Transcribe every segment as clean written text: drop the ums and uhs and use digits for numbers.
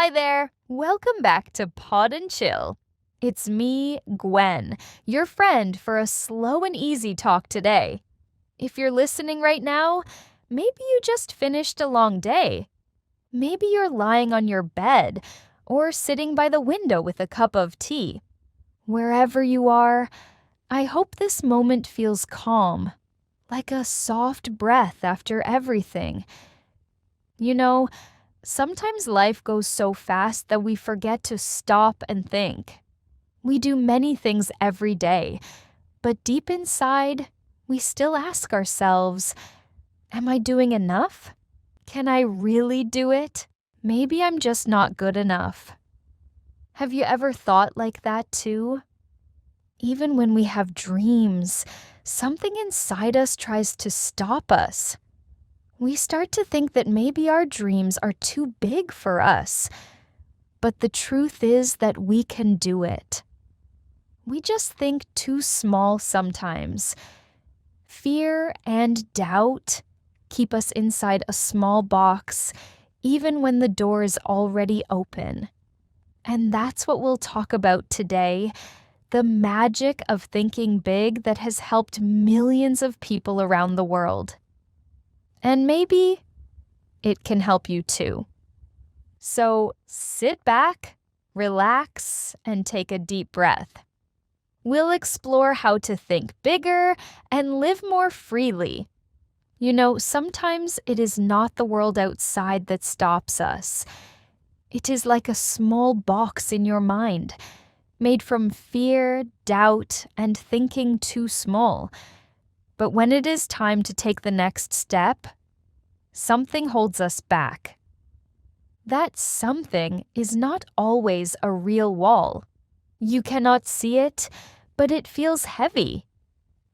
Hi there. Welcome back to Pod&Chill. It's me, Gwen, your friend for a slow and easy talk today. If you're listening right now, maybe you just finished a long day. Maybe you're lying on your bed or sitting by the window with a cup of tea. Wherever you are, I hope this moment feels calm, like a soft breath after everything. You know, sometimes life goes so fast that we forget to stop and think. We do many things every day, but deep inside, we still ask ourselves, am I doing enough? Can I really do it? Maybe I'm just not good enough. Have you ever thought like that too? Even when we have dreams, something inside us tries to stop us. We start to think that maybe our dreams are too big for us. But the truth is that we can do it. We just think too small sometimes. Fear and doubt keep us inside a small box, even when the door is already open. And that's what we'll talk about today, the magic of thinking big that has helped millions of people around the world. And maybe it can help you too. So sit back, relax, and take a deep breath. We'll explore how to think bigger and live more freely. You know, sometimes it is not the world outside that stops us. It is like a small box in your mind, made from fear, doubt, and thinking too small. But when it is time to take the next step, something holds us back. That something is not always a real wall. You cannot see it, but it feels heavy.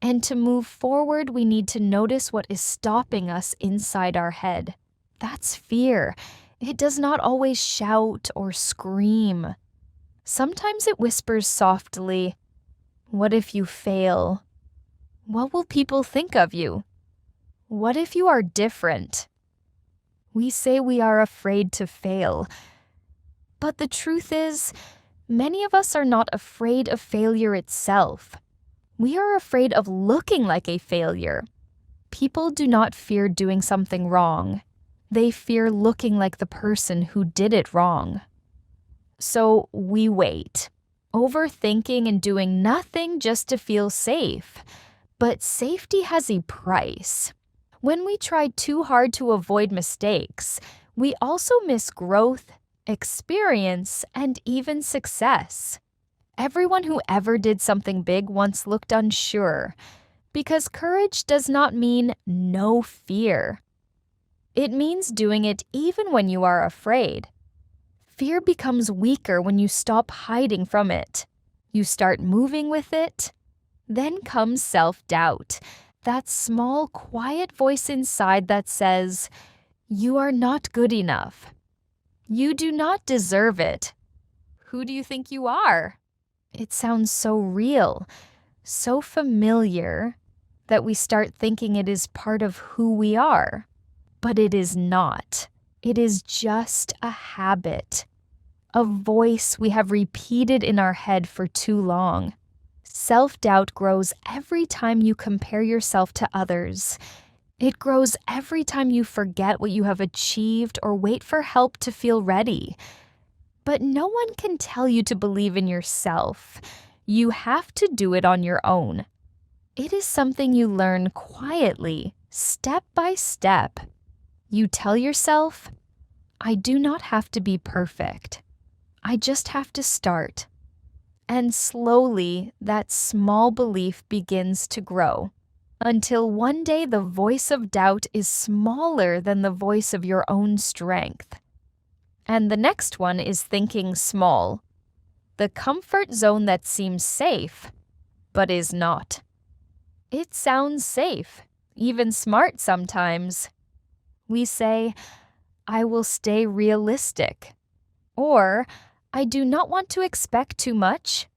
And to move forward, we need to notice what is stopping us inside our head. That's fear. It does not always shout or scream. Sometimes it whispers softly, "What if you fail? What will people think of you? What if you are different?" We say we are afraid to fail. But the truth is, many of us are not afraid of failure itself. We are afraid of looking like a failure. People do not fear doing something wrong. They fear looking like the person who did it wrong. So we wait, overthinking and doing nothing just to feel safe. But safety has a price. When we try too hard to avoid mistakes, we also miss growth, experience, and even success. Everyone who ever did something big once looked unsure, because courage does not mean no fear. It means doing it even when you are afraid. Fear becomes weaker when you stop hiding from it. You start moving with it. Then comes self-doubt, that small, quiet voice inside that says, "You are not good enough. You do not deserve it. Who do you think you are?" It sounds so real, so familiar, that we start thinking it is part of who we are. But it is not. It is just a habit, a voice we have repeated in our head for too long. Self-doubt grows every time you compare yourself to others. It grows every time you forget what you have achieved or wait for help to feel ready. But no one can tell you to believe in yourself. You have to do it on your own. It is something you learn quietly, step by step. You tell yourself, "I do not have to be perfect. I just have to start." And slowly, that small belief begins to grow, until one day the voice of doubt is smaller than the voice of your own strength. And the next one is thinking small, the comfort zone that seems safe, but is not. It sounds safe, even smart sometimes. We say, "I will stay realistic," or "I do not want to expect too much."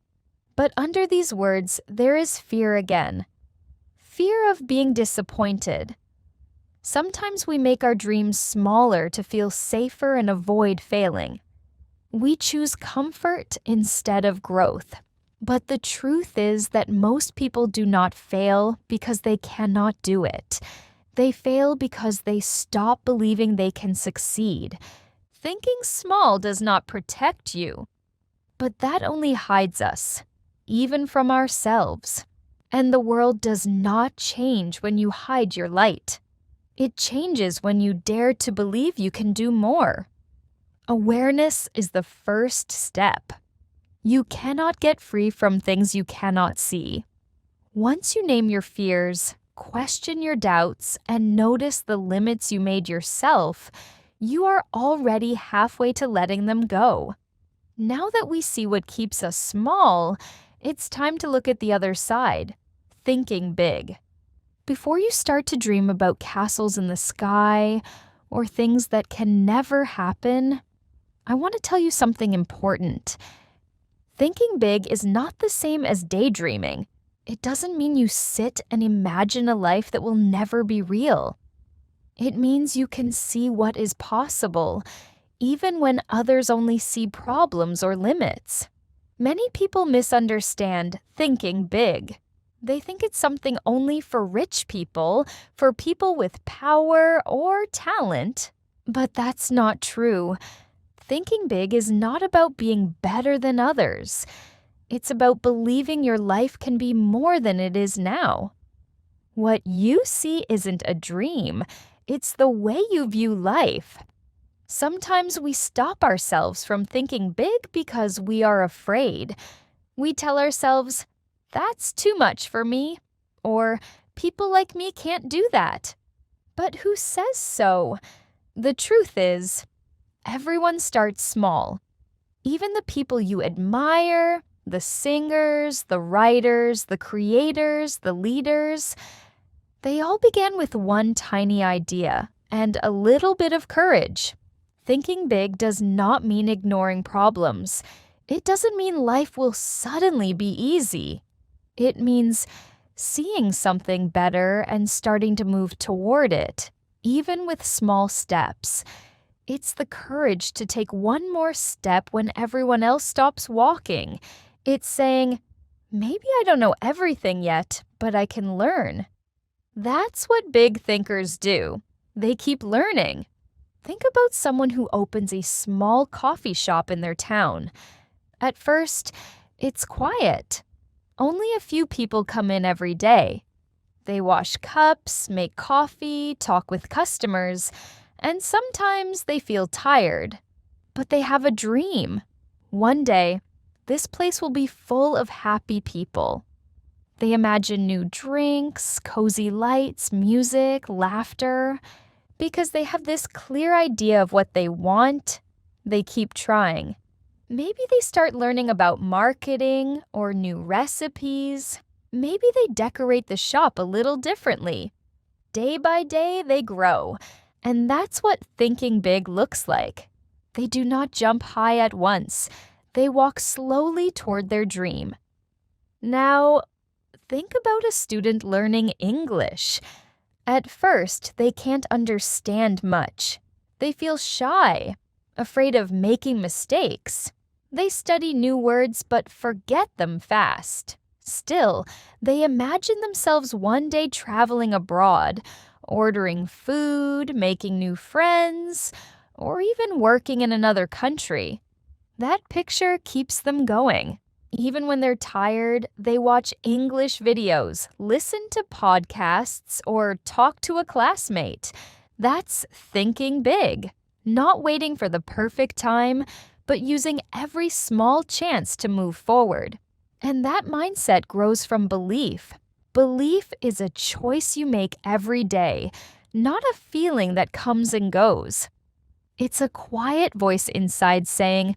But under these words, there is fear again. Fear of being disappointed. Sometimes we make our dreams smaller to feel safer and avoid failing. We choose comfort instead of growth. But the truth is that most people do not fail because they cannot do it. They fail because they stop believing they can succeed. Thinking small does not protect you, but that only hides us, even from ourselves. And the world does not change when you hide your light. It changes when you dare to believe you can do more. Awareness is the first step. You cannot get free from things you cannot see. Once you name your fears, question your doubts, and notice the limits you made yourself, you are already halfway to letting them go. Now that we see what keeps us small, it's time to look at the other side, thinking big. Before you start to dream about castles in the sky or things that can never happen, I want to tell you something important. Thinking big is not the same as daydreaming. It doesn't mean you sit and imagine a life that will never be real. It means you can see what is possible, even when others only see problems or limits. Many people misunderstand thinking big. They think it's something only for rich people, for people with power or talent. But that's not true. Thinking big is not about being better than others. It's about believing your life can be more than it is now. What you see isn't a dream. It's the way you view life. Sometimes we stop ourselves from thinking big because we are afraid. We tell ourselves, "That's too much for me," or "People like me can't do that." But who says so? The truth is, everyone starts small. Even the people you admire, the singers, the writers, the creators, the leaders, they all began with one tiny idea and a little bit of courage. Thinking big does not mean ignoring problems. It doesn't mean life will suddenly be easy. It means seeing something better and starting to move toward it, even with small steps. It's the courage to take one more step when everyone else stops walking. It's saying, maybe I don't know everything yet, but I can learn. That's what big thinkers do. They keep learning. Think about someone who opens a small coffee shop in their town. At first, it's quiet. Only a few people come in every day. They wash cups, make coffee, talk with customers, and sometimes they feel tired. But they have a dream. One day, this place will be full of happy people. They imagine new drinks, cozy lights, music, laughter. Because they have this clear idea of what they want, they keep trying. Maybe they start learning about marketing or new recipes. Maybe they decorate the shop a little differently. Day by day, they grow. And that's what thinking big looks like. They do not jump high at once. They walk slowly toward their dream. Now, think about a student learning English. At first, they can't understand much. They feel shy, afraid of making mistakes. They study new words but forget them fast. Still, they imagine themselves one day traveling abroad, ordering food, making new friends, or even working in another country. That picture keeps them going. Even when they're tired, they watch English videos, listen to podcasts, or talk to a classmate. That's thinking big, not waiting for the perfect time, but using every small chance to move forward. And that mindset grows from belief. Belief is a choice you make every day, not a feeling that comes and goes. It's a quiet voice inside saying,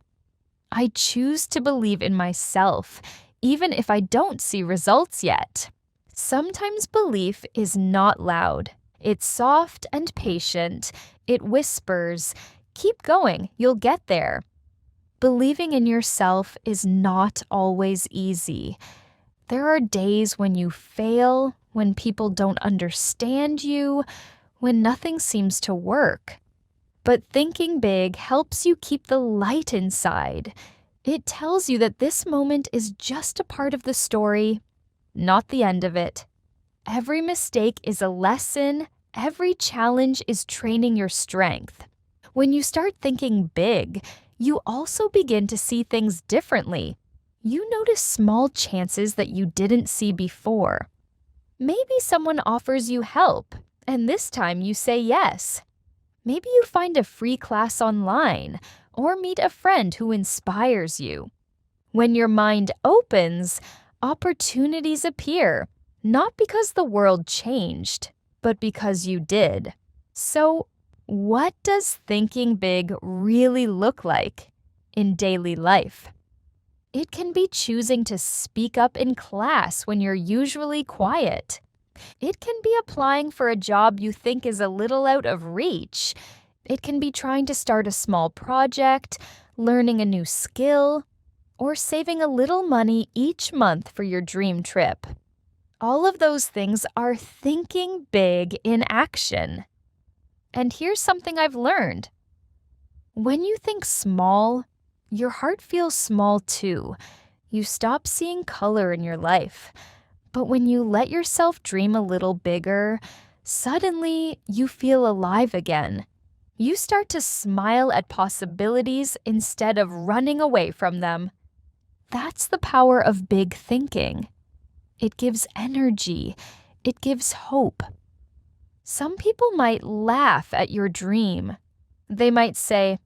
I choose to believe in myself, even if I don't see results yet. Sometimes belief is not loud. It's soft and patient. It whispers, keep going, you'll get there. Believing in yourself is not always easy. There are days when you fail, when people don't understand you, when nothing seems to work. But thinking big helps you keep the light inside. It tells you that this moment is just a part of the story, not the end of it. Every mistake is a lesson. Every challenge is training your strength. When you start thinking big, you also begin to see things differently. You notice small chances that you didn't see before. Maybe someone offers you help, and this time you say yes. Maybe you find a free class online or meet a friend who inspires you. When your mind opens, opportunities appear, not because the world changed, but because you did. So, what does thinking big really look like in daily life? It can be choosing to speak up in class when you're usually quiet. It can be applying for a job you think is a little out of reach. It can be trying to start a small project, learning a new skill, or saving a little money each month for your dream trip. All of those things are thinking big in action. And here's something I've learned. When you think small, your heart feels small too. You stop seeing color in your life. But when you let yourself dream a little bigger, suddenly you feel alive again. You start to smile at possibilities instead of running away from them. That's the power of big thinking. It gives energy. It gives hope. Some people might laugh at your dream. They might say,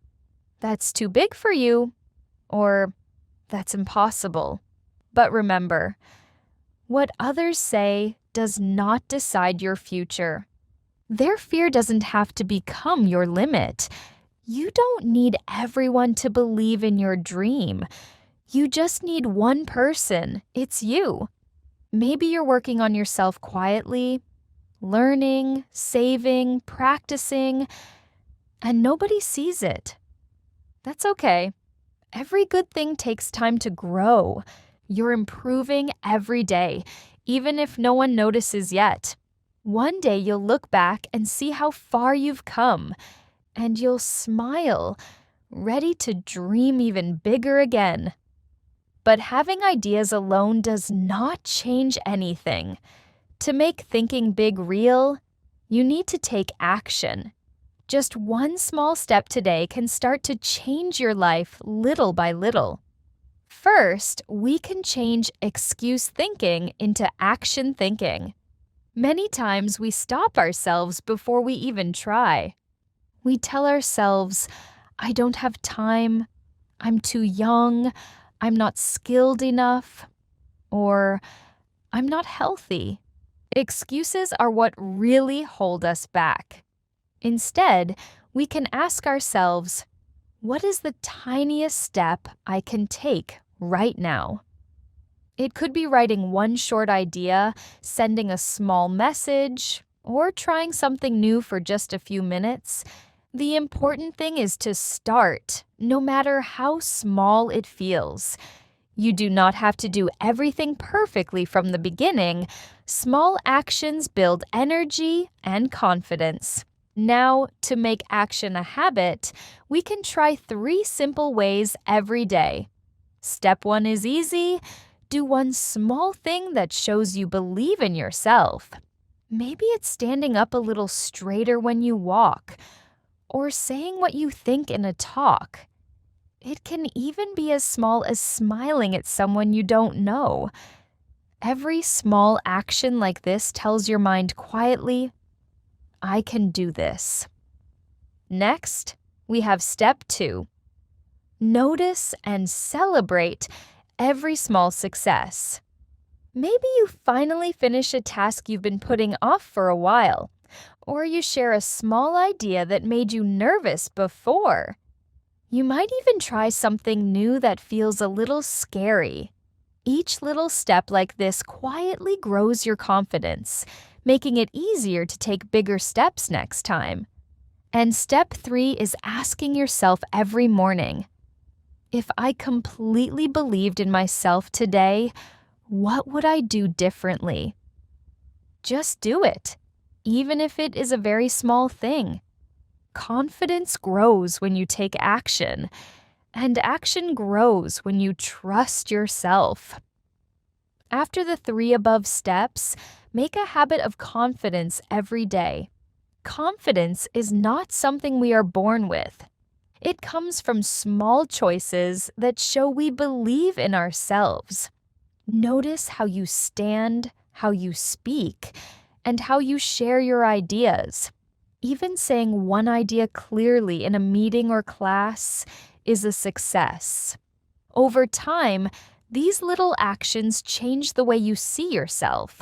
"That's too big for you," or "That's impossible." But remember, what others say does not decide your future. Their fear doesn't have to become your limit. You don't need everyone to believe in your dream. You just need one person. It's you. Maybe you're working on yourself quietly, learning, saving, practicing, and nobody sees it. That's okay. Every good thing takes time to grow. You're improving every day, even if no one notices yet. One day you'll look back and see how far you've come, and you'll smile, ready to dream even bigger again. But having ideas alone does not change anything. To make thinking big real, you need to take action. Just one small step today can start to change your life little by little. First, we can change excuse thinking into action thinking. Many times we stop ourselves before we even try. We tell ourselves, "I don't have time," "I'm too young," "I'm not skilled enough," or "I'm not healthy." Excuses are what really hold us back. Instead, we can ask ourselves, what is the tiniest step I can take right now? It could be writing one short idea, sending a small message, or trying something new for just a few minutes. The important thing is to start, no matter how small it feels. You do not have to do everything perfectly from the beginning. Small actions build energy and confidence. Now, to make action a habit, we can try 3 simple ways every day. Step 1 is easy. Do one small thing that shows you believe in yourself. Maybe it's standing up a little straighter when you walk, or saying what you think in a talk. It can even be as small as smiling at someone you don't know. Every small action like this tells your mind quietly, "I can do this." Next, we have step 2. Notice and celebrate every small success. Maybe you finally finish a task you've been putting off for a while, or you share a small idea that made you nervous before. You might even try something new that feels a little scary. Each little step like this quietly grows your confidence, making it easier to take bigger steps next time. And step 3 is asking yourself every morning, if I completely believed in myself today, what would I do differently? Just do it, even if it is a very small thing. Confidence grows when you take action, and action grows when you trust yourself. After the 3 above steps, make a habit of confidence every day. Confidence is not something we are born with. It comes from small choices that show we believe in ourselves. Notice how you stand, how you speak, and how you share your ideas. Even saying one idea clearly in a meeting or class is a success. Over time, these little actions change the way you see yourself,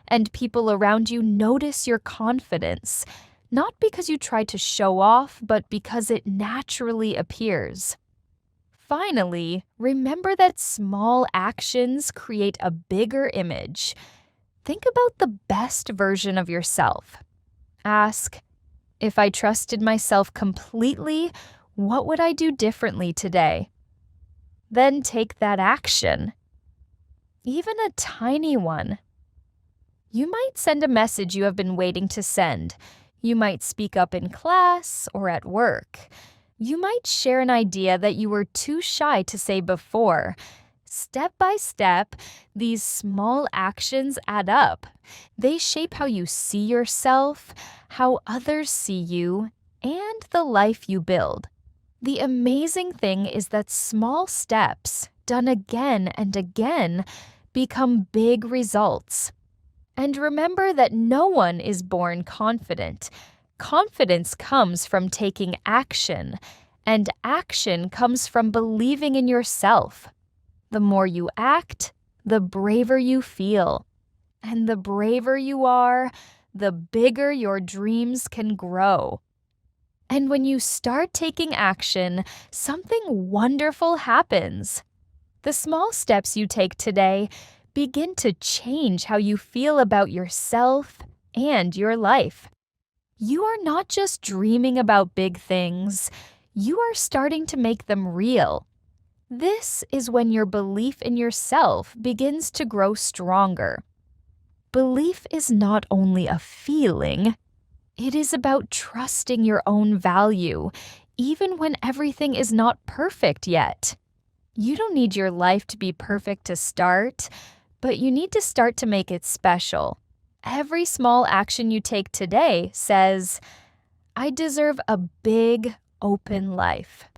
and people around you notice your confidence, not because you try to show off, but because it naturally appears. Finally, remember that small actions create a bigger image. Think about the best version of yourself. Ask, if I trusted myself completely, what would I do differently today? Then take that action. Even a tiny one. You might send a message you have been waiting to send. You might speak up in class or at work. You might share an idea that you were too shy to say before. Step by step, these small actions add up. They shape how you see yourself, how others see you, and the life you build. The amazing thing is that small steps, done again and again, become big results. And remember that no one is born confident. Confidence comes from taking action, and action comes from believing in yourself. The more you act, the braver you feel. And the braver you are, the bigger your dreams can grow. And when you start taking action, something wonderful happens. The small steps you take today begin to change how you feel about yourself and your life. You are not just dreaming about big things, you are starting to make them real. This is when your belief in yourself begins to grow stronger. Belief is not only a feeling, it is about trusting your own value, even when everything is not perfect yet. You don't need your life to be perfect to start, but you need to start to make it special. Every small action you take today says, I deserve a big, open life.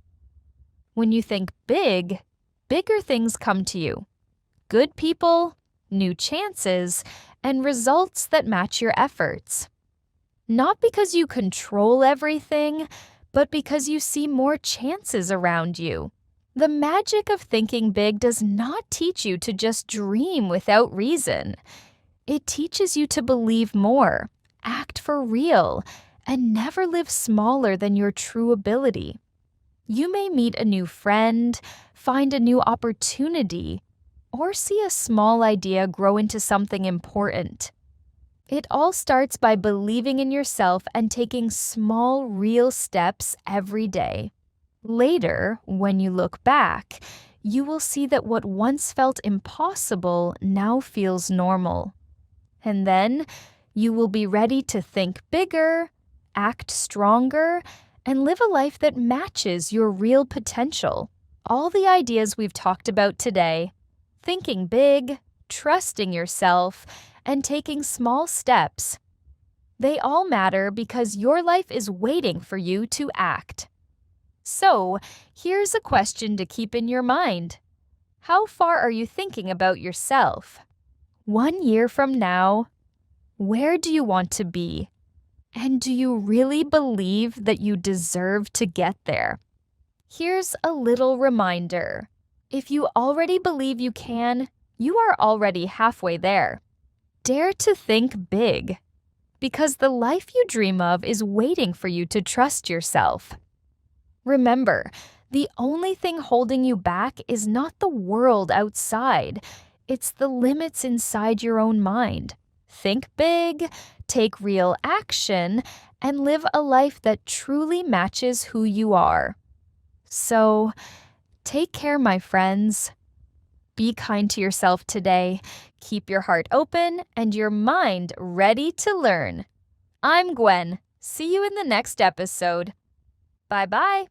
When you think big, bigger things come to you. Good people, new chances, and results that match your efforts. Not because you control everything, but because you see more chances around you. The magic of thinking big does not teach you to just dream without reason. It teaches you to believe more, act for real, and never live smaller than your true ability. You may meet a new friend, find a new opportunity, or see a small idea grow into something important. It all starts by believing in yourself and taking small, real steps every day. Later, when you look back, you will see that what once felt impossible now feels normal. And then, you will be ready to think bigger, act stronger, and live a life that matches your real potential. All the ideas we've talked about today, thinking big, trusting yourself, and taking small steps, they all matter because your life is waiting for you to act. So, here's a question to keep in your mind. How far are you thinking about yourself? 1 year from now, where do you want to be? And do you really believe that you deserve to get there? Here's a little reminder. If you already believe you can, you are already halfway there. Dare to think big, because the life you dream of is waiting for you to trust yourself. Remember, the only thing holding you back is not the world outside. It's the limits inside your own mind. Think big, take real action, and live a life that truly matches who you are. So, take care, my friends. Be kind to yourself today. Keep your heart open and your mind ready to learn. I'm Gwen. See you in the next episode. Bye bye.